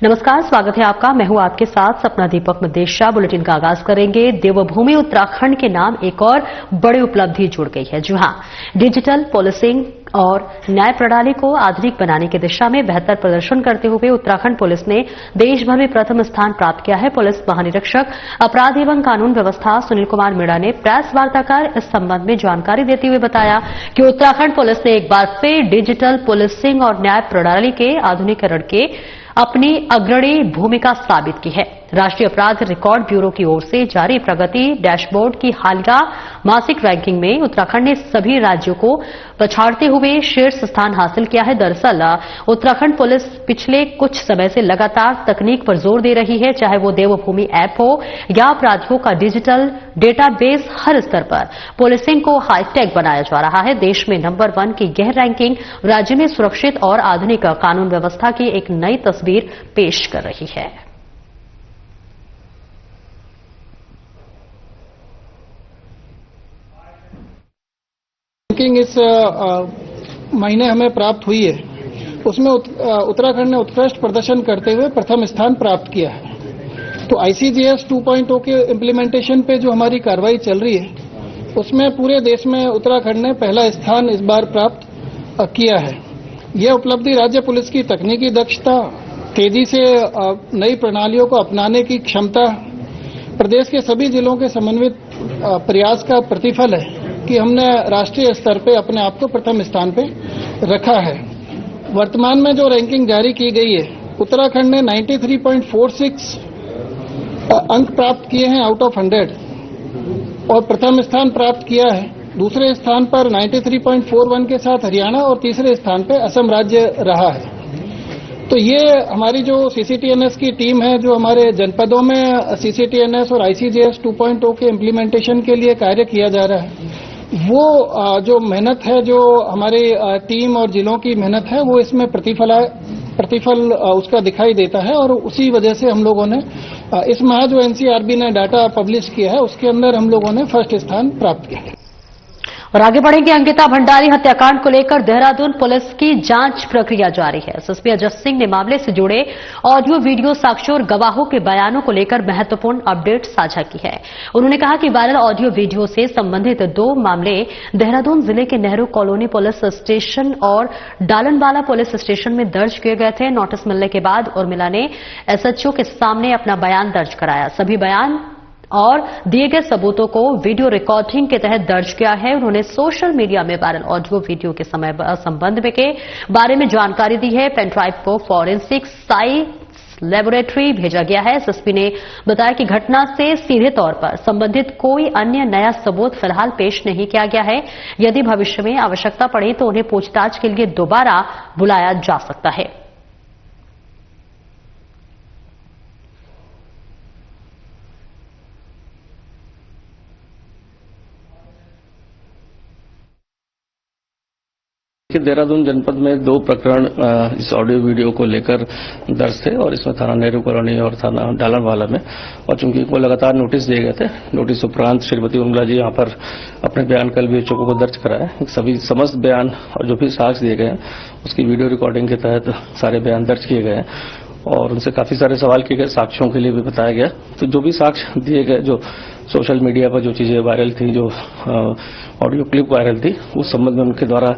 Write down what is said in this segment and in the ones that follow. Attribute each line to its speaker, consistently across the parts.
Speaker 1: नमस्कार, स्वागत है आपका। मैं हूं आपके साथ सपना दीपक मदेशा। बुलेटिन का आगाज करेंगे। देवभूमि उत्तराखंड के नाम एक और बड़ी उपलब्धि जुड़ गई है। जी हां, डिजिटल पुलिसिंग और न्याय प्रणाली को आधुनिक बनाने की दिशा में बेहतर प्रदर्शन करते हुए उत्तराखंड पुलिस ने देश भर में प्रथम स्थान प्राप्त किया है। पुलिस महानिरीक्षक अपराध एवं कानून व्यवस्था सुनील कुमार मीणा ने प्रेस वार्ता कर इस संबंध में जानकारी देते हुए बताया कि उत्तराखंड पुलिस ने एक बार फिर डिजिटल पुलिसिंग और न्याय प्रणाली के आधुनिकीकरण के अपनी अग्रणी भूमिका साबित की है। राष्ट्रीय अपराध रिकॉर्ड ब्यूरो की ओर से जारी प्रगति डैशबोर्ड की हालिया मासिक रैंकिंग में उत्तराखंड ने सभी राज्यों को पछाड़ते हुए शीर्ष स्थान हासिल किया है। दरअसल उत्तराखंड पुलिस पिछले कुछ समय से लगातार तकनीक पर जोर दे रही है, चाहे वो देवभूमि ऐप हो या अपराधियों का डिजिटल डेटाबेस। हर स्तर पर पुलिसिंग को हाईटेक बनाया जा रहा है। देश में नंबर 1 की यह रैंकिंग राज्य में सुरक्षित और आधुनिक कानून व्यवस्था की एक नई तस्वीर पेश कर रही है।
Speaker 2: रैंकिंग इस महीने हमें प्राप्त हुई है, उसमें उत्तराखंड ने उत्कृष्ट प्रदर्शन करते हुए प्रथम स्थान प्राप्त किया है। तो ICGS 2.0 के इम्प्लीमेंटेशन पे जो हमारी कार्रवाई चल रही है, उसमें पूरे देश में उत्तराखंड ने पहला स्थान इस बार प्राप्त किया है। यह उपलब्धि राज्य पुलिस की तकनीकी दक्षता, तेजी से नई प्रणालियों को अपनाने की क्षमता, प्रदेश के सभी जिलों के समन्वित प्रयास का प्रतिफल है कि हमने राष्ट्रीय स्तर पे अपने आप को प्रथम स्थान पे रखा है। वर्तमान में जो रैंकिंग जारी की गई है, उत्तराखंड ने 93.46 अंक प्राप्त किए हैं आउट ऑफ 100 और प्रथम स्थान प्राप्त किया है। दूसरे स्थान पर 93.41 के साथ हरियाणा और तीसरे स्थान पे असम राज्य रहा है। तो ये हमारी जो CCTNS की टीम है, जो हमारे जनपदों में CCTNS और ICGS 2.0 के इम्प्लीमेंटेशन के लिए कार्य किया जा रहा है, वो जो मेहनत है, जो हमारी टीम और जिलों की मेहनत है, वो इसमें प्रतिफल उसका दिखाई देता है। और उसी वजह से हम लोगों ने इस माह जो NCRB ने डाटा पब्लिश किया है, उसके अंदर हम लोगों ने फर्स्ट स्थान प्राप्त किया है।
Speaker 1: और आगे बढ़ेंगे। अंकिता भंडारी हत्याकांड को लेकर देहरादून पुलिस की जांच प्रक्रिया जारी है। एसएसपी अजय सिंह ने मामले से जुड़े ऑडियो वीडियो साक्ष्यों और गवाहों के बयानों को लेकर महत्वपूर्ण अपडेट साझा की है। उन्होंने कहा कि वायरल ऑडियो वीडियो से संबंधित 2 मामले देहरादून जिले के नेहरू कॉलोनी पुलिस स्टेशन और डालनवाला पुलिस स्टेशन में दर्ज किए गए थे। नोटिस मिलने के बाद उर्मिला ने SHO के सामने अपना बयान दर्ज कराया। सभी बयान और दिए गए सबूतों को वीडियो रिकॉर्डिंग के तहत दर्ज किया है। उन्होंने सोशल मीडिया में वायरल ऑडियो वीडियो के संबंध में के बारे में जानकारी दी है। पेनड्राइव को फॉरेंसिक साइंस लेबोरेटरी भेजा गया है। एसएसपी ने बताया कि घटना से सीधे तौर पर संबंधित कोई अन्य नया सबूत फिलहाल पेश नहीं किया गया है। यदि भविष्य में आवश्यकता पड़े तो उन्हें पूछताछ के लिए दोबारा बुलाया जा सकता है।
Speaker 3: देहरादून जनपद में 2 प्रकरण इस ऑडियो वीडियो को लेकर दर्ज थे और इसमें थाना नेहरू कॉलोनी और थाना डालनवाला में, और चूंकि को लगातार नोटिस दिए गए थे, नोटिस उपरांत श्रीमती उर्मिला जी यहाँ पर अपने बयान कल भी चौकों को दर्ज कराया। सभी समस्त बयान और जो भी साक्ष्य दिए गए हैं उसकी वीडियो रिकॉर्डिंग के तहत सारे बयान दर्ज किए गए हैं और उनसे काफी सारे सवाल किए गए, साक्ष्यों के लिए भी बताया गया। तो जो भी साक्ष्य दिए गए, जो सोशल मीडिया पर जो चीजें वायरल थी, जो ऑडियो क्लिप वायरल थी, उस संबंध में उनके द्वारा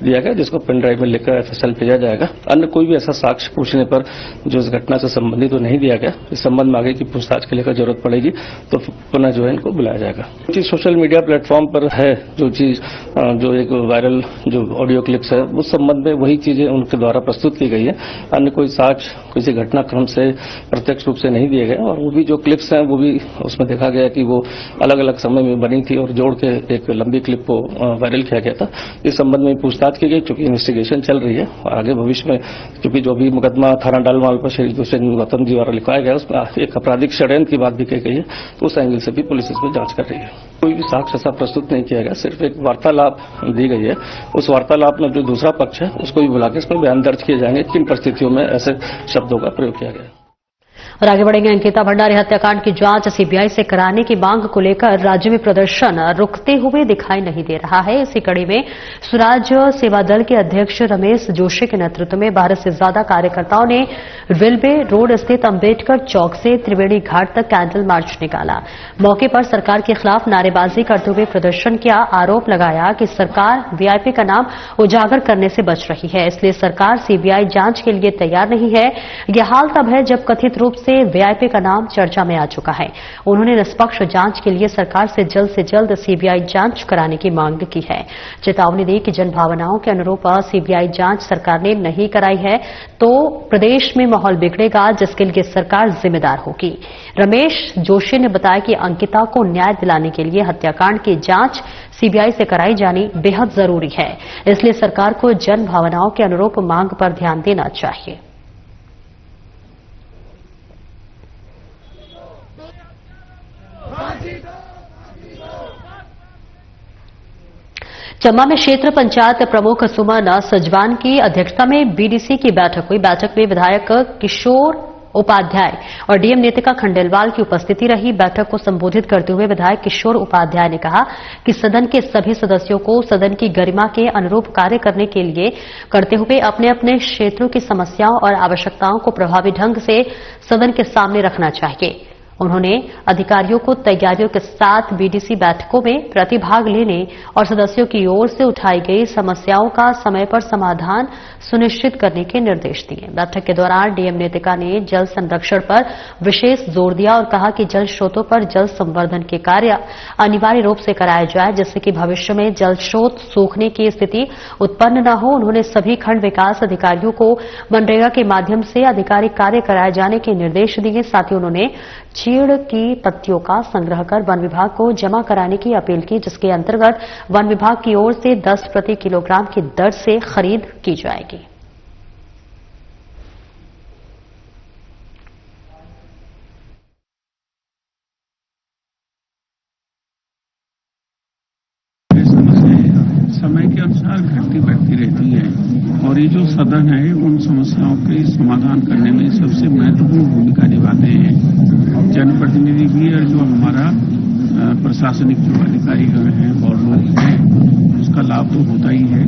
Speaker 3: दिया गया, जिसको पेन ड्राइव में लेकर FSL भेजा जाएगा। अन्य कोई भी ऐसा साक्ष्य पूछने पर जो इस घटना से संबंधित तो नहीं दिया गया, इस संबंध में आगे की पूछताछ के लिए जरूरत पड़ेगी तो पुनः जो है इनको बुलाया जाएगा। चीज सोशल मीडिया प्लेटफॉर्म पर है, जो चीज जो एक वायरल जो ऑडियो क्लिप्स है, उस संबंध में वही चीजें उनके द्वारा प्रस्तुत की गई है। अन्य कोई साक्ष्य किसी घटनाक्रम से प्रत्यक्ष रूप से नहीं दिए गए और वो भी जो क्लिप्स हैं वो भी उसमें देखा गया कि वो अलग अलग समय में बनी थी और जोड़ के एक लंबी क्लिप को वायरल किया गया था। इस संबंध में पूछताछ की गई, चूंकि इन्वेस्टिगेशन चल रही है और आगे भविष्य में क्योंकि जो भी मुकदमा थाना डालनवाला पर श्री गौतम जी द्वारा लिखवाया गया उसमें एक आपराधिक षड्यंत्र की बात भी कही गई है, तो उस एंगल से भी पुलिस इसमें जांच कर रही है। कोई भी साक्ष्य ऐसा प्रस्तुत नहीं किया गया, सिर्फ एक वार्तालाप दी गई है। उस वार्तालाप में जो दूसरा पक्ष है उसको भी बुला के इसमें बयान दर्ज किए जाएंगे किन परिस्थितियों में ऐसे शब्दों का प्रयोग किया गया।
Speaker 1: और आगे बढ़ेंगे। अंकिता भंडारी हत्याकांड की जांच सीबीआई से कराने की मांग को लेकर राज्य में प्रदर्शन रुकते हुए दिखाई नहीं दे रहा है। इसी कड़ी में स्वराज सेवा दल के अध्यक्ष रमेश जोशी के नेतृत्व में 12 से ज्यादा कार्यकर्ताओं ने रेलवे रोड स्थित अंबेडकर चौक से त्रिवेणी घाट तक कैंडल मार्च निकाला। मौके पर सरकार के खिलाफ नारेबाजी करते हुए प्रदर्शन किया। आरोप लगाया कि सरकार वीआईपी का नाम उजागर करने से बच रही है, इसलिए सरकार सीबीआई जांच के लिए तैयार नहीं है। यह हाल तब है जब कथित रूप से वीआईपी का नाम चर्चा में आ चुका है। उन्होंने निष्पक्ष जांच के लिए सरकार से जल्द सीबीआई जांच कराने की मांग की है। चेतावनी दी कि जनभावनाओं के अनुरूप सीबीआई जांच सरकार ने नहीं कराई है तो प्रदेश में माहौल बिगड़ेगा, जिसके लिए सरकार जिम्मेदार होगी। रमेश जोशी ने बताया कि अंकिता को न्याय दिलाने के लिए हत्याकांड की जांच सीबीआई से कराई जानी बेहद जरूरी है, इसलिए सरकार को जनभावनाओं के अनुरूप मांग पर ध्यान देना चाहिए। चंबा में क्षेत्र पंचायत प्रमुख सुमन सजवान की अध्यक्षता में बीडीसी की बैठक हुई। बैठक में विधायक किशोर उपाध्याय और डीएम नेतिका खंडेलवाल की उपस्थिति रही। बैठक को संबोधित करते हुए विधायक किशोर उपाध्याय ने कहा कि सदन के सभी सदस्यों को सदन की गरिमा के अनुरूप कार्य करते हुए अपने अपने क्षेत्रों की समस्याओं और आवश्यकताओं को प्रभावी ढंग से सदन के सामने रखना चाहिए। उन्होंने अधिकारियों को तैयारियों के साथ बीडीसी बैठकों में प्रतिभाग लेने और सदस्यों की ओर से उठाई गई समस्याओं का समय पर समाधान सुनिश्चित करने के निर्देश दिए। बैठक के दौरान डीएम नेतिका ने जल संरक्षण पर विशेष जोर दिया और कहा कि जल स्रोतों पर जल संवर्धन के कार्य अनिवार्य रूप से कराया जाए, जिससे कि भविष्य में जल स्रोत सूखने की स्थिति उत्पन्न न हो। उन्होंने सभी खंड विकास अधिकारियों को मनरेगा के माध्यम से आधिकारिक कार्य कराए जाने के निर्देश दिए। साथ ही उन्होंने चीड़ की पत्तियों का संग्रह कर वन विभाग को जमा कराने की अपील की, जिसके अंतर्गत वन विभाग की ओर से 10 प्रति किलोग्राम की दर से खरीद की जाएगी।
Speaker 4: समय के अनुसार घटती बढ़ती रहती है और ये जो सदन है उन समस्याओं के समाधान करने में सबसे महत्वपूर्ण भूमिका निभाते हैं। जनप्रतिनिधि भी और जो हमारा प्रशासनिक जो अधिकारीगण हैं और लोग हैं उसका लाभ तो होता ही है।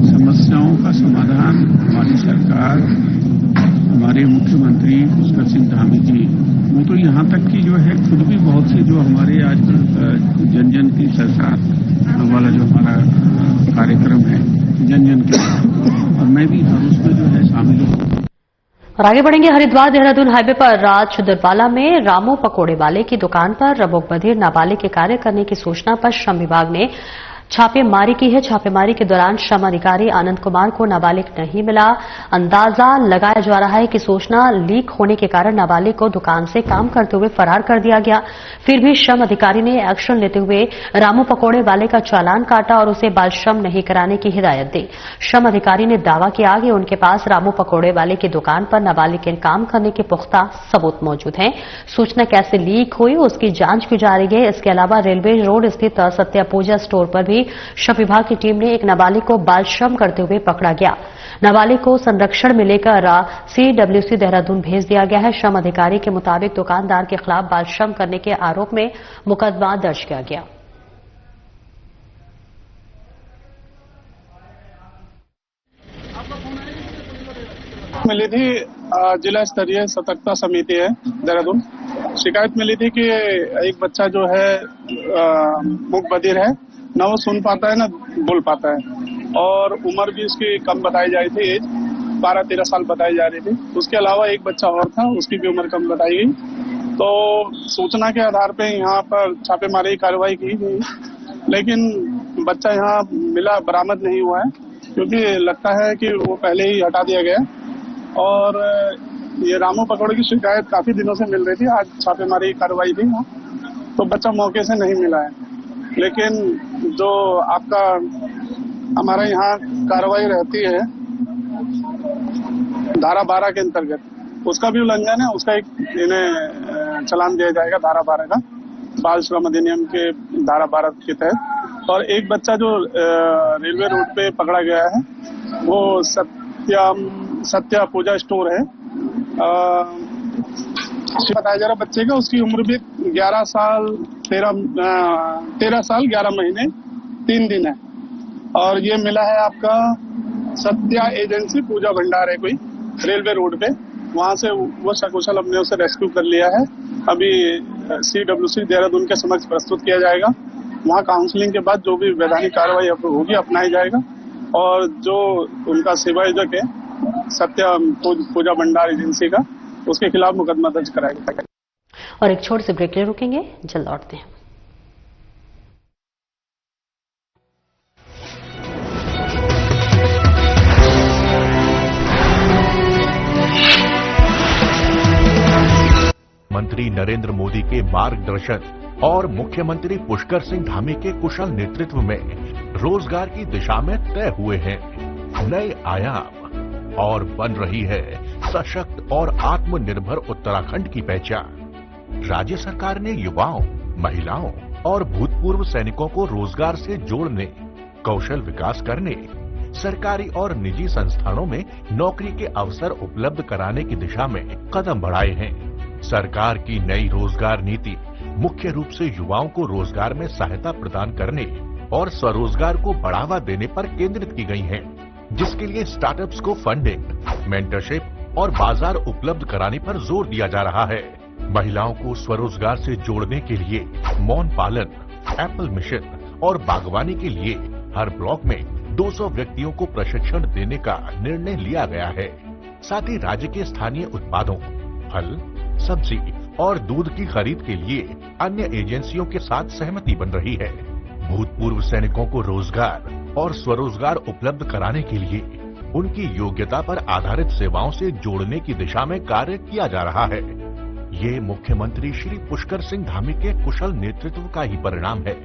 Speaker 4: समस्याओं का समाधान हमारी सरकार, हमारे मुख्यमंत्री पुष्कर सिंह धामी जी, वो तो यहाँ तक कि जो है खुद भी बहुत से जो हमारे आजकल जन जन की सरकार वाला जो हमारा कार्यक्रम है जन जन के, और मैं भी हर उसमें जो है शामिल हूँ।
Speaker 1: और आगे बढ़ेंगे। हरिद्वार देहरादून हाईवे पर राजछुदरवाला में रामू पकोड़े वाले की दुकान पर रबोक बधिर नाबालिग के कार्य करने की सूचना पर श्रम विभाग ने छापेमारी की है। छापेमारी के दौरान श्रम अधिकारी आनंद कुमार को नाबालिग नहीं मिला। अंदाजा लगाया जा रहा है कि सूचना लीक होने के कारण नाबालिग को दुकान से काम करते हुए फरार कर दिया गया। फिर भी श्रम अधिकारी ने एक्शन लेते हुए रामू पकोड़े वाले का चालान काटा और उसे बाल श्रम नहीं कराने की हिदायत दी। श्रम अधिकारी ने दावा किया कि उनके पास रामू पकोड़े वाले की दुकान पर नाबालिग के काम करने के पुख्ता सबूत मौजूद हैं। सूचना कैसे लीक हुई उसकी जांच की जा रही है। इसके अलावा रेलवे रोड स्थित सत्या पूजा स्टोर पर भी श्रम विभाग की टीम ने एक नाबालिग को बाल श्रम करते हुए पकड़ा गया। नाबालिग को संरक्षण में लेकर CWC देहरादून भेज दिया गया है। श्रम अधिकारी के मुताबिक दुकानदार के खिलाफ बाल श्रम करने के आरोप में मुकदमा दर्ज किया गया।
Speaker 5: मिली थी जिला स्तरीय सतर्कता समिति है देहरादून, शिकायत मिली थी कि एक बच्चा जो है मूक बधिर है, न वो सुन पाता है न बोल पाता है और उम्र भी उसकी कम बताई जा रही थी, एज 12-13 साल बताई जा रही थी। उसके अलावा एक बच्चा और था, उसकी भी उम्र कम बताई गई। तो सूचना के आधार पे यहाँ पर छापेमारी की कार्रवाई की गई, लेकिन बच्चा यहाँ मिला, बरामद नहीं हुआ है, क्योंकि लगता है कि वो पहले ही हटा दिया गया। और ये रामू पकौड़े की शिकायत काफी दिनों से मिल रही थी। आज छापेमारी की कार्रवाई थी, तो बच्चा मौके से नहीं मिला है, लेकिन जो आपका हमारे यहाँ कार्रवाई रहती है धारा 12 के अंतर्गत, उसका भी उल्लंघन है, उसका एक इन्हें चालान दिया जाएगा धारा 12 का, बाल श्रम अधिनियम के धारा 12 के तहत। और एक बच्चा जो रेलवे रोड पे पकड़ा गया है वो सत्या पूजा स्टोर है, बताया जा रहा बच्चे का, उसकी उम्र भी 13 साल 11 महीने 3 दिन है। और ये मिला है आपका सत्या एजेंसी पूजा भंडार है कोई रेलवे रोड पे, वहां से वो सकुशल हमने उसे रेस्क्यू कर लिया है। अभी CWC देहरादून के समक्ष प्रस्तुत किया जाएगा। वहां काउंसलिंग के बाद जो भी वैधानिक कार्रवाई होगी अपनाई जाएगा और जो उनका सेवा आयोजक है सत्या पूजा भंडार एजेंसी का, उसके खिलाफ मुकदमा दर्ज कराया।
Speaker 1: और एक छोटे से ब्रेक ले रुकेंगे, जल्द लौटते हैं।
Speaker 6: मंत्री नरेंद्र मोदी के मार्गदर्शन और मुख्यमंत्री पुष्कर सिंह धामी के कुशल नेतृत्व में रोजगार की दिशा में तय हुए हैं नए आयाम और बन रही है सशक्त और आत्मनिर्भर उत्तराखंड की पहचान। राज्य सरकार ने युवाओं, महिलाओं और भूतपूर्व सैनिकों को रोजगार से जोड़ने, कौशल विकास करने, सरकारी और निजी संस्थानों में नौकरी के अवसर उपलब्ध कराने की दिशा में कदम बढ़ाए हैं। सरकार की नई रोजगार नीति मुख्य रूप से युवाओं को रोजगार में सहायता प्रदान करने और स्वरोजगार को बढ़ावा देने पर केंद्रित की गई है, जिसके लिए स्टार्टअप्स को फंडिंग, मेंटरशिप और बाजार उपलब्ध कराने पर जोर दिया जा रहा है। महिलाओं को स्वरोजगार से जोड़ने के लिए मौन पालन, एप्पल मिशन और बागवानी के लिए हर ब्लॉक में 200 व्यक्तियों को प्रशिक्षण देने का निर्णय लिया गया है। साथ ही राज्य के स्थानीय उत्पादों, फल, सब्जी और दूध की खरीद के लिए अन्य एजेंसियों के साथ सहमति बन रही है। भूतपूर्व सैनिकों को रोजगार और स्वरोजगार उपलब्ध कराने के लिए उनकी योग्यता पर आधारित सेवाओं से जोड़ने की दिशा में कार्य किया जा रहा है। ये मुख्यमंत्री श्री पुष्कर सिंह धामी के कुशल नेतृत्व का ही परिणाम है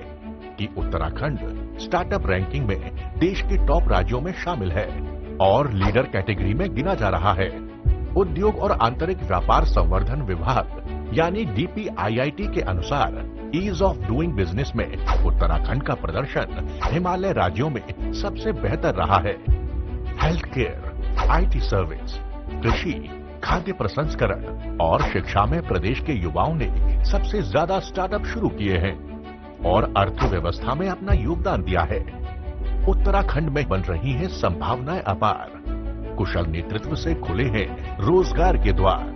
Speaker 6: कि उत्तराखंड स्टार्टअप रैंकिंग में देश के टॉप राज्यों में शामिल है और लीडर कैटेगरी में गिना जा रहा है। उद्योग और आंतरिक व्यापार संवर्धन विभाग यानी DPIIT के अनुसार ईज ऑफ डूइंग बिजनेस में उत्तराखंड का प्रदर्शन हिमालय राज्यों में सबसे बेहतर रहा है। हेल्थ केयर, IT सर्विस, कृषि, खाद्य प्रसंस्करण और शिक्षा में प्रदेश के युवाओं ने सबसे ज्यादा स्टार्टअप शुरू किए हैं और अर्थव्यवस्था में अपना योगदान दिया है। उत्तराखंड में बन रही हैं संभावनाएं अपार। कुशल नेतृत्व से खुले हैं रोजगार के द्वार।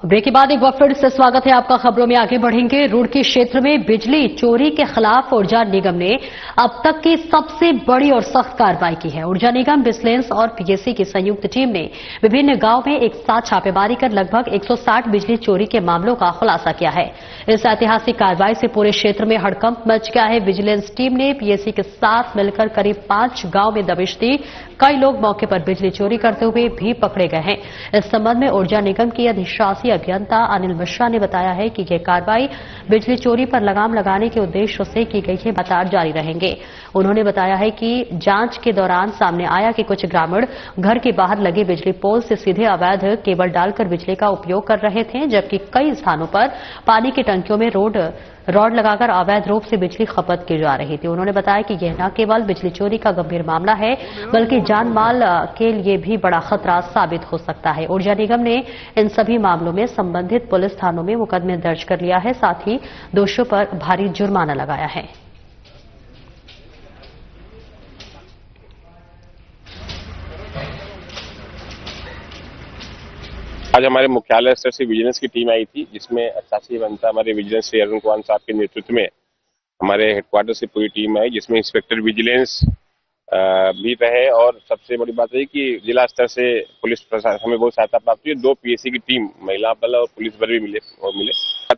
Speaker 1: ब्रेक के बाद एक बार फिर से स्वागत है आपका। खबरों में आगे बढ़ेंगे। रुड़की क्षेत्र में बिजली चोरी के खिलाफ ऊर्जा निगम ने अब तक की सबसे बड़ी और सख्त कार्रवाई की है। ऊर्जा निगम, विजिलेंस और PSC की संयुक्त टीम ने विभिन्न गांव में एक साथ छापेमारी कर लगभग 160 बिजली चोरी के मामलों का खुलासा किया है। इस ऐतिहासिक कार्रवाई से पूरे क्षेत्र में हड़कंप मच गया है। विजिलेंस टीम ने PSC के साथ मिलकर करीब 5 गांव में दबिश दी। कई लोग मौके पर बिजली चोरी करते हुए भी पकड़े गए हैं। इस संबंध में ऊर्जा निगम की अधिशासी अभियंता अनिल मिश्रा ने बताया है कि यह कार्रवाई बिजली चोरी पर लगाम लगाने के उद्देश्य से की गई है, लगातार जारी रहेंगे। उन्होंने बताया है कि जांच के दौरान सामने आया कि कुछ ग्रामीण घर के बाहर लगे बिजली पोल से सीधे अवैध केबल डालकर बिजली का उपयोग कर रहे थे, जबकि कई स्थानों पर पानी की टंकियों में रॉड लगाकर अवैध रूप से बिजली खपत की जा रही थी। उन्होंने बताया कि यह न केवल बिजली चोरी का गंभीर मामला है, बल्कि जान माल के लिए भी बड़ा खतरा साबित हो सकता है। ऊर्जा निगम ने इन सभी मामलों में संबंधित पुलिस थानों में मुकदमे दर्ज कर लिया है, साथ ही दोषियों पर भारी जुर्माना लगाया है।
Speaker 7: आज हमारे मुख्यालय स्तर से विजिलेंस की टीम आई थी, जिसमें अच्छासी बनता हमारे विजिलेंस से अरुण कुमार साहब के नेतृत्व में हमारे हेडक्वार्टर से पूरी टीम आई, जिसमें इंस्पेक्टर विजिलेंस भी रहे। और सबसे बड़ी बात है कि जिला स्तर से पुलिस प्रशासन हमें बहुत सहायता प्राप्त हुई। 2 PSC की टीम, महिला बल और पुलिस बल भी मिले।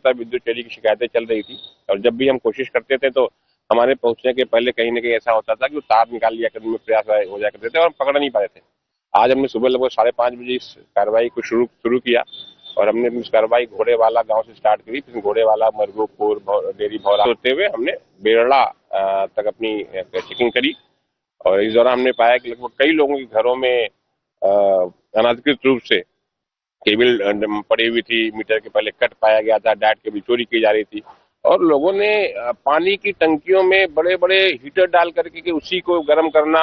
Speaker 7: विद्युत चोरी की शिकायतें चल रही थी और जब भी हम कोशिश करते थे तो हमारे पहुंचने के पहले कहीं न कहीं ऐसा होता था कि वो तार निकाल लिया करने में प्रयास हो जाया करते थे और हम पकड़ नहीं पाते थे। आज हमने सुबह लगभग 5:30 बजे इस कार्रवाई को शुरू किया और हमने इस कार्रवाई घोड़ेवाला गांव से स्टार्ट करी। फिर घोड़ेवाला, मरगोपुर, डेरी भौरा होते हुए हमने बेरड़ा तक अपनी चेकिंग करी और इस दौरान हमने पाया कि लगभग कई लोगों के घरों में अनधिकृत रूप से केबल पड़ी हुई थी, मीटर के पहले कट पाया गया था, डायरेक्ट केबल चोरी की जा रही थी और लोगों ने पानी की टंकियों में बड़े बड़े हीटर डाल करके कि उसी को गर्म करना,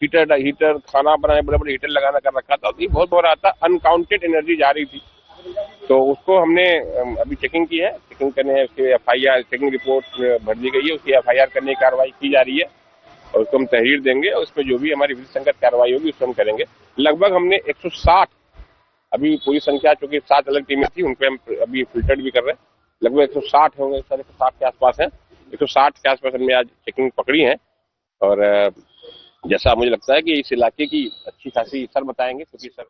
Speaker 7: हीटर खाना बनाने बड़े बड़े हीटर लगाना कर रखा था। तो ये बहुत हो रहा था, अनकाउंटेड एनर्जी जा रही थी। तो उसको हमने अभी चेकिंग की है, चेकिंग करने उसकी FIR चेकिंग रिपोर्ट भर दी गई है, उसकी FIR करने की कार्रवाई की जा रही है और उसको हम तहरीर देंगे और उसमें जो भी हमारी विधि संगत कार्रवाई होगी उसको हम करेंगे। लगभग हमने 160, अभी पूरी संख्या चूंकि 7 अलग टीमें थी उन पे हम अभी फिल्टर्ड भी कर रहे हैं, लगभग 160 होंगे, 160 के आसपास है। 160 के आसपास हमने आज चेकिंग पकड़ी है और जैसा मुझे लगता है कि इस इलाके की अच्छी खासी सर बताएंगे, क्योंकि सर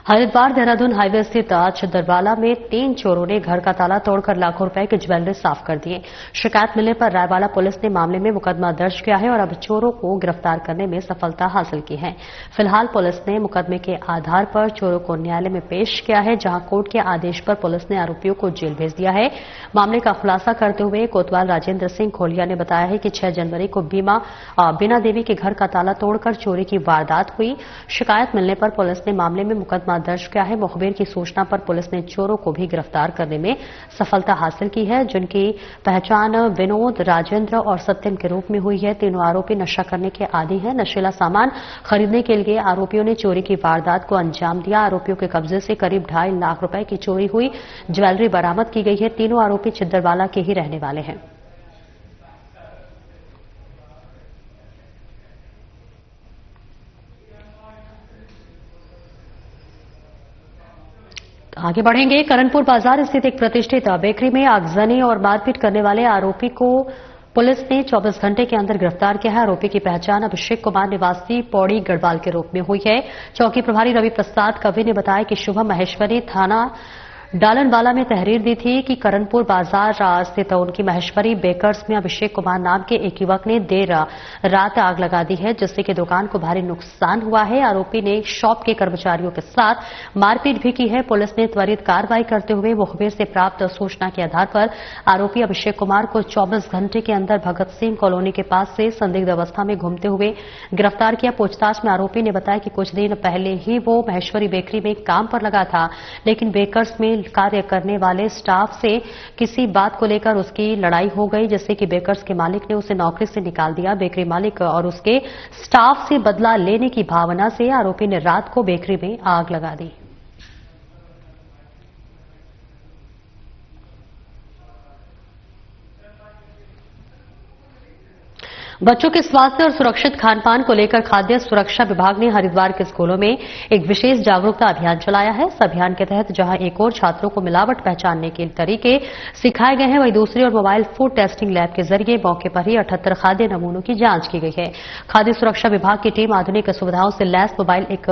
Speaker 1: हरिद्वार देहरादून हाईवे स्थित छिंदरवाला में 3 चोरों ने घर का ताला तोड़कर लाखों रुपए की ज्वेलरी साफ कर दिए। शिकायत मिलने पर रायवाला पुलिस ने मामले में मुकदमा दर्ज किया है और अब चोरों को गिरफ्तार करने में सफलता हासिल की है। फिलहाल पुलिस ने मुकदमे के आधार पर चोरों को न्यायालय में पेश किया है, जहां कोर्ट के आदेश पर पुलिस ने आरोपियों को जेल भेज दिया है। मामले का खुलासा करते हुए कोतवाल राजेंद्र सिंह खोलिया ने बताया है कि 6 जनवरी को बीना देवी के घर का ताला तोड़कर चोरी की वारदात हुई। शिकायत मिलने पर पुलिस ने मामले में मुकदमा दर्ज किया है। मुखबिर की सूचना पर पुलिस ने चोरों को भी गिरफ्तार करने में सफलता हासिल की है, जिनकी पहचान विनोद, राजेंद्र और सत्यम के रूप में हुई है। तीनों आरोपी नशा करने के आदी हैं। नशीला सामान खरीदने के लिए आरोपियों ने चोरी की वारदात को अंजाम दिया। आरोपियों के कब्जे से करीब 2.5 लाख रुपए की चोरी हुई ज्वेलरी बरामद की गई है। तीनों आरोपी छिंदरवाला के ही रहने वाले हैं। आगे बढ़ेंगे। करणपुर बाजार स्थित एक प्रतिष्ठित बेकरी में आगजनी और मारपीट करने वाले आरोपी को पुलिस ने 24 घंटे के अंदर गिरफ्तार किया है। आरोपी की पहचान अभिषेक कुमार निवासी पौड़ी गढ़वाल के रूप में हुई है। चौकी प्रभारी रवि प्रसाद कवि ने बताया कि शुभम महेश्वरी थाना डालनवाला में तहरीर दी थी कि करणपुर बाजार स्थित उनकी महेश्वरी बेकर्स में अभिषेक कुमार नाम के एक युवक ने देर रात आग लगा दी है, जिससे कि दुकान को भारी नुकसान हुआ है। आरोपी ने शॉप के कर्मचारियों के साथ मारपीट भी की है। पुलिस ने त्वरित कार्रवाई करते हुए मुखबिर से प्राप्त सूचना के आधार पर आरोपी अभिषेक कुमार को 24 घंटे के अंदर भगत सिंह कॉलोनी के पास से संदिग्ध अवस्था में घूमते हुए गिरफ्तार किया। पूछताछ में आरोपी ने बताया कि कुछ दिन पहले ही वो महेश्वरी बेकरी में काम पर लगा था, लेकिन बेकर्स में कार्य करने वाले स्टाफ से किसी बात को लेकर उसकी लड़ाई हो गई, जिससे कि बेकर्स के मालिक ने उसे नौकरी से निकाल दिया। बेकरी मालिक और उसके स्टाफ से बदला लेने की भावना से आरोपी ने रात को बेकरी में आग लगा दी। बच्चों के स्वास्थ्य और सुरक्षित खानपान को लेकर खाद्य सुरक्षा विभाग ने हरिद्वार के स्कूलों में एक विशेष जागरूकता अभियान चलाया है। इस अभियान के तहत जहां एक ओर छात्रों को मिलावट पहचानने के तरीके सिखाए गए हैं, वहीं दूसरी ओर मोबाइल फूड टेस्टिंग लैब के जरिए मौके पर ही 78 खाद्य नमूनों की जांच की गई है। खाद्य सुरक्षा विभाग की टीम आधुनिक सुविधाओं से लैस मोबाइल एक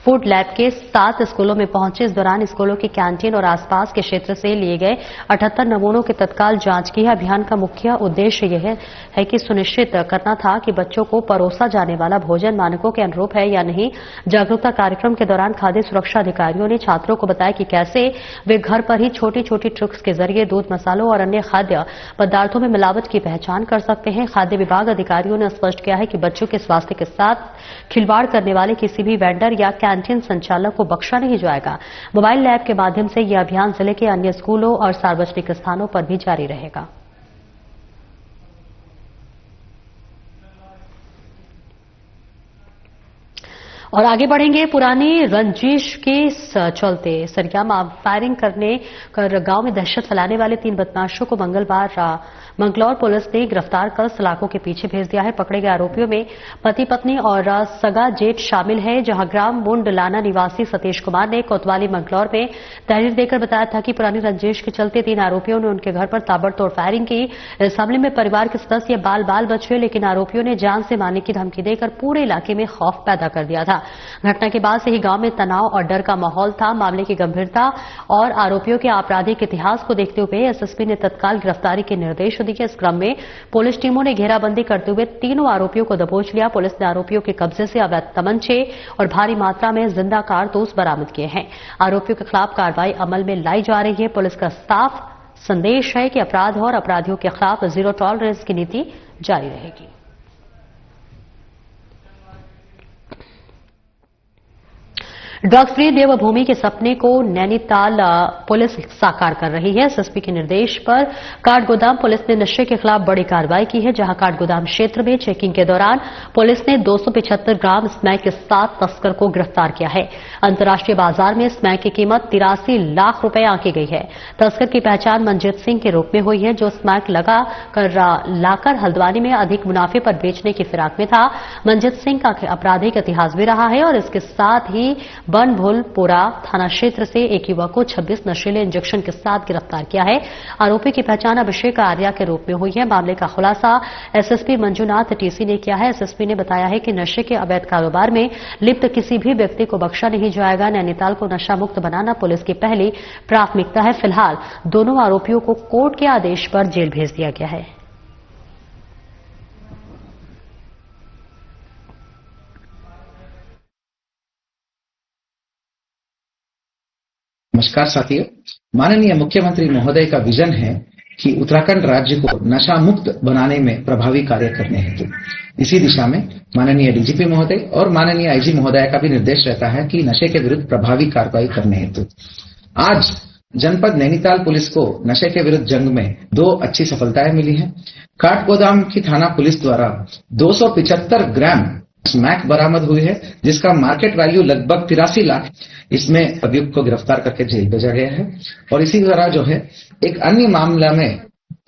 Speaker 1: फूड लैब के 7 स्कूलों में पहुंचे। इस दौरान स्कूलों के कैंटीन और आसपास के क्षेत्र से लिए गए 78 नमूनों की तत्काल जांच की है। अभियान का मुख्य उद्देश्य यह है कि सुनिश्चित करना था कि बच्चों को परोसा जाने वाला भोजन मानकों के अनुरूप है या नहीं। जागरूकता कार्यक्रम के दौरान खाद्य सुरक्षा अधिकारियों ने छात्रों को बताया कि कैसे वे घर पर ही छोटी छोटी ट्रिक्स के जरिए दूध, मसालों और अन्य खाद्य पदार्थों में मिलावट की पहचान कर सकते हैं। खाद्य विभाग अधिकारियों ने स्पष्ट किया है कि बच्चों के स्वास्थ्य के साथ खिलवाड़ करने वाले किसी भी वेंडर या कैंटीन संचालक को बख्शा नहीं जाएगा। मोबाइल लैब के माध्यम से यह अभियान जिले के अन्य स्कूलों और सार्वजनिक स्थानों पर भी जारी रहेगा। और आगे बढ़ेंगे। पुरानी रंजिश के चलते सरियामा फायरिंग करने कर गांव में दहशत फैलाने वाले 3 बदमाशों को मंगलवार मंगलौर पुलिस ने गिरफ्तार कर सलाखों के पीछे भेज दिया है। पकड़े गए आरोपियों में पति पत्नी और सगा जेठ शामिल है। जहां ग्राम मुंडलाना निवासी सतीश कुमार ने कोतवाली मंगलौर में तहरीर देकर बताया था कि पुरानी रंजिश के चलते 3 आरोपियों ने उनके घर पर ताबड़तोड़ फायरिंग की। इस हमले में परिवार के सदस्य बाल बाल बचे, लेकिन आरोपियों ने जान से मारने की धमकी देकर पूरे इलाके में खौफ पैदा कर दिया था। घटना के बाद से ही गांव में तनाव और डर का माहौल था। मामले की गंभीरता और आरोपियों के आपराधिक इतिहास को देखते हुए एसएसपी ने तत्काल गिरफ्तारी के निर्देश दिए। इस क्रम में पुलिस टीमों ने घेराबंदी करते हुए तीनों आरोपियों को दबोच लिया। पुलिस ने आरोपियों के कब्जे से अवैध तमंचे और भारी मात्रा में जिंदा कारतूस बरामद किए हैं। आरोपियों के खिलाफ कार्रवाई अमल में लाई जा रही है। पुलिस का साफ संदेश है कि अपराध और अपराधियों के खिलाफ जीरो टॉलरेंस की नीति जारी रहेगी। ड्रग्स फ्री देवभूमि के सपने को नैनीताल पुलिस साकार कर रही है। एसएसपी के निर्देश पर काठगोदाम पुलिस ने नशे के खिलाफ बड़ी कार्रवाई की है, जहां काठगोदाम क्षेत्र में चेकिंग के दौरान पुलिस ने 275 ग्राम स्मैक के साथ तस्कर को गिरफ्तार किया है। अंतर्राष्ट्रीय बाजार में स्मैक की कीमत 83 लाख रुपए आंकी गई है। तस्कर की पहचान मनजीत सिंह के रूप में हुई है, जो स्मैक लाकर हल्द्वानी में अधिक मुनाफे पर बेचने की फिराक में था। मनजीत सिंह का आपराधिक इतिहास भी रहा है और इसके साथ ही बनभुलपुरा थाना क्षेत्र से एक युवक को 26 नशीले इंजेक्शन के साथ गिरफ्तार किया है। आरोपी की पहचान अभिषेक आर्या के रूप में हुई है। मामले का खुलासा एसएसपी मंजुनाथ टीसी ने किया है। एसएसपी ने बताया है कि नशे के अवैध कारोबार में लिप्त किसी भी व्यक्ति को बख्शा नहीं जाएगा। नैनीताल को नशा मुक्त बनाना पुलिस की पहली प्राथमिकता है। फिलहाल दोनों आरोपियों को कोर्ट के आदेश पर जेल भेज दिया गया है।
Speaker 8: नमस्कार साथियों, माननीय मुख्यमंत्री महोदय का विजन है कि उत्तराखंड राज्य को नशा मुक्त बनाने में प्रभावी कार्य करने हेतु इसी दिशा में माननीय डीजीपी महोदय और माननीय आईजी महोदय का भी निर्देश रहता है कि नशे के विरुद्ध प्रभावी कार्रवाई करने हेतु आज जनपद नैनीताल पुलिस को नशे के विरुद्ध जंग में 2 अच्छी सफलताएं मिली हैं। काठगोदाम की थाना पुलिस द्वारा 275 ग्राम स्मैक बरामद हुई है, जिसका मार्केट वैल्यू लगभग 83 लाख। इसमें अभियुक्त को गिरफ्तार करके जेल भेजा गया है। और इसी तरह जो है एक अन्य मामला में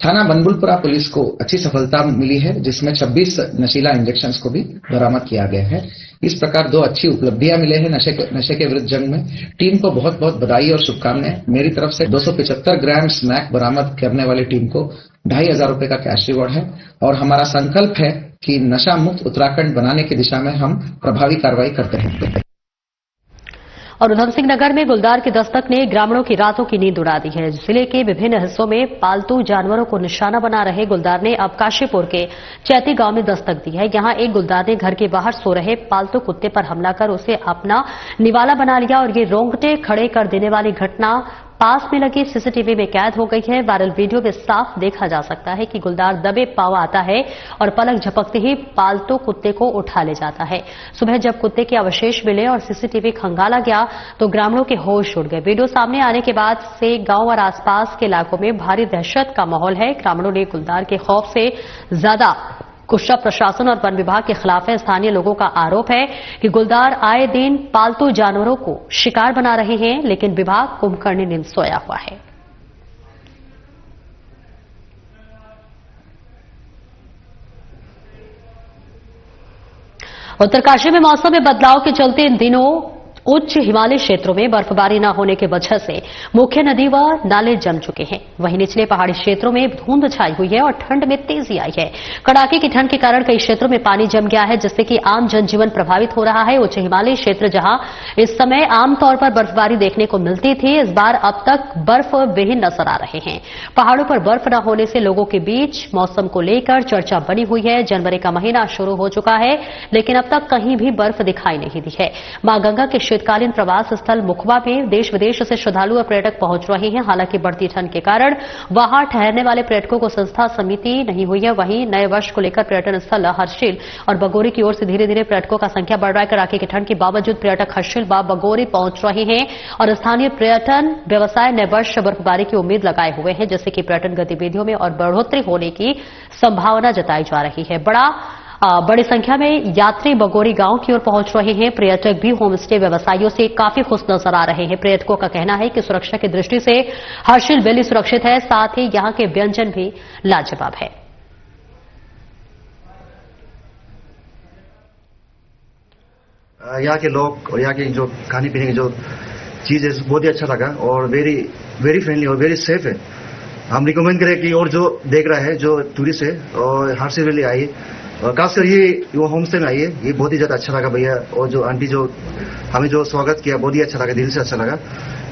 Speaker 8: थाना बनभुलपुरा पुलिस को अच्छी सफलता मिली है, जिसमें 26 नशीला इंजेक्शन को भी बरामद किया गया है। इस प्रकार 2 अच्छी उपलब्धियां मिले हैं नशे के विरुद्ध जंग में। टीम को बहुत बहुत बधाई और शुभकामनाएं। मेरी तरफ से 275 ग्राम स्मैक बरामद करने वाली टीम को 2500 रुपए का कैश रिवॉर्ड है और हमारा संकल्प है कि नशा मुक्त उत्तराखंड बनाने की दिशा में हम प्रभावी कार्रवाई करते हैं।
Speaker 1: और उधम सिंह नगर में गुलदार की दस्तक ने ग्रामीणों की रातों की नींद उड़ा दी है। जिले के विभिन्न हिस्सों में पालतू जानवरों को निशाना बना रहे गुलदार ने अब काशीपुर के चैती गांव में दस्तक दी है। यहां एक गुलदार ने घर के बाहर सो रहे पालतू कुत्ते पर हमला कर उसे अपना निवाला बना लिया और ये रोंगटे खड़े कर देने वाली घटना पास में लगी सीसीटीवी में कैद हो गई है। वायरल वीडियो में साफ देखा जा सकता है कि गुलदार दबे पांव आता है और पलक झपकते ही पालतू कुत्ते को उठा ले जाता है। सुबह जब कुत्ते के अवशेष मिले और सीसीटीवी खंगाला गया तो ग्रामीणों के होश उड़ गए। वीडियो सामने आने के बाद से गांव और आसपास के इलाकों में भारी दहशत का माहौल है। ग्रामीणों ने गुलदार के खौफ से ज्यादा गुस्सा प्रशासन और वन विभाग के खिलाफ है। स्थानीय लोगों का आरोप है कि गुलदार आए दिन पालतू जानवरों को शिकार बना रहे हैं, लेकिन विभाग कुंभकर्ण नींद सोया हुआ है। उत्तरकाशी में मौसम में बदलाव के चलते इन दिनों उच्च हिमालय क्षेत्रों में बर्फबारी न होने की वजह से मुख्य नदी व नाले जम चुके हैं। वहीं निचले पहाड़ी क्षेत्रों में धुंध छाई हुई है और ठंड में तेजी आई है। कड़ाके की ठंड के कारण कई क्षेत्रों में पानी जम गया है, जिससे कि आम जनजीवन प्रभावित हो रहा है। उच्च हिमालय क्षेत्र जहां इस समय आमतौर पर बर्फबारी देखने को मिलती थी, इस बार अब तक बर्फ विहीन नजर आ रहे हैं। पहाड़ों पर बर्फ न होने से लोगों के बीच मौसम को लेकर चर्चा बनी हुई है। जनवरी का महीना शुरू हो चुका है, लेकिन अब तक कहीं भी बर्फ दिखाई नहीं दी है। मां गंगा के शीतकालीन प्रवास स्थल मुखबा में देश विदेश से श्रद्धालु और पर्यटक पहुंच रहे हैं। हालांकि बढ़ती ठंड के कारण वहां ठहरने वाले पर्यटकों को संस्था समिति नहीं हुई है। वहीं नए वर्ष को लेकर पर्यटन स्थल हर्षिल और बगोरी की ओर से धीरे धीरे पर्यटकों का संख्या बढ़ रहा है। कड़ाके की ठंड के बावजूद पर्यटक हर्षिल व बगोरी पहुंच रहे हैं और स्थानीय पर्यटन व्यवसाय नए वर्ष बर्फबारी की उम्मीद लगाए हुए हैं, जिससे कि पर्यटन गतिविधियों में और बढ़ोतरी होने की संभावना जताई जा रही है। बड़ी संख्या में यात्री बगोरी गांव की ओर पहुंच रहे हैं। पर्यटक भी होम स्टे व्यवसायियों से काफी खुश नजर आ रहे हैं। पर्यटकों का कहना है कि सुरक्षा की दृष्टि से हर्षिल वैली सुरक्षित है, साथ ही यहां के व्यंजन भी लाजवाब है।
Speaker 9: यहाँ के लोग और यहाँ के जो खाने पीने की जो चीज है बहुत ही अच्छा लगा और वेरी वेरी फ्रेंडली और वेरी सेफ है। हम रिकमेंड करें कि और जो देख रहा है जो टूरिस्ट है और हर्षिल वैली आइए और खासकर ये होम स्टे में आइए। ये बहुत ही ज्यादा अच्छा लगा भैया, और जो आंटी जो हमें जो स्वागत किया बहुत ही अच्छा लगा, दिल से अच्छा लगा।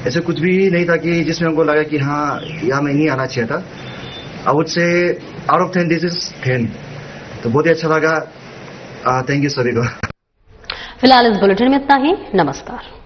Speaker 9: ऐसे कुछ भी नहीं था कि जिसमें हमको लगा कि हाँ यहाँ में नहीं आना चाहिए था। I would say out of 10 this is 10। तो बहुत ही अच्छा लगा। थैंक यू सभी को।
Speaker 1: फिलहाल इस बुलेटिन में इतना ही। नमस्कार।